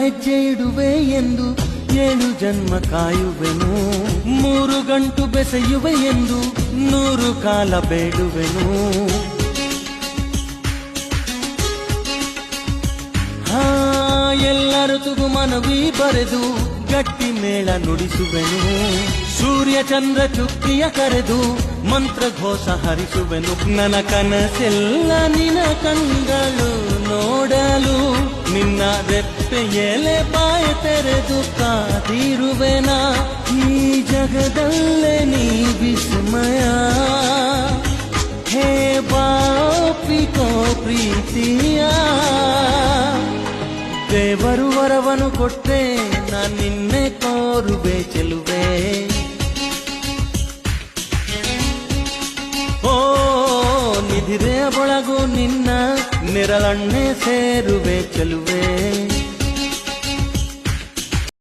ಹೆಜ್ಜೆ ಇಡುವೆ ಎಂದು 7 ಜನ್ಮ ಕಾಯುವೆನು. 3 ಗಂಟು ಬೆಸೆಯುವೆ ಎಂದು 100 ಕಾಲ ಬೇಡುವೆನು. ಎಲ್ಲ ಋತುಗು ಮನವಿ ಬರೆದು ಗಟ್ಟಿ ಮೇಳ ನುಡಿಸುವೆನು. ಸೂರ್ಯ ಚಂದ್ರ ಚುಕ್ಕಿಯ ಕರೆದು ಮಂತ್ರ ಘೋಷ ಹರಿಸುವೆನು. ನನ್ನ ಕನಸೆಲ್ಲ ನಿನ ಕಣ್ಗಳು ನೋಡಲು, ನಿನ್ನ ರೆಪ್ಪೆಯಲೆ ಬಾಯ ತೆರೆದು ಕಾದಿರುವೆನ. ಈ ಜಗದಲ್ಲೇ ನೀ ವಿಸ್ಮಯ, ಹೇ ಬಾಪಿಕೋ ಪ್ರೀತಿಯ. ದೇವರು ವರವನು ಕೊಟ್ಟೆ, ನಾನು ನಿನ್ನೆ ಕೋರುವೆ ಚೆಲುವೆ. ಓ ನಿಧಿರೆಯ ಒಳಗು ನಿನ್ನ ನೆರಳನ್ನೇ ಸೇರುವೆ ಚೆಲುವೆ.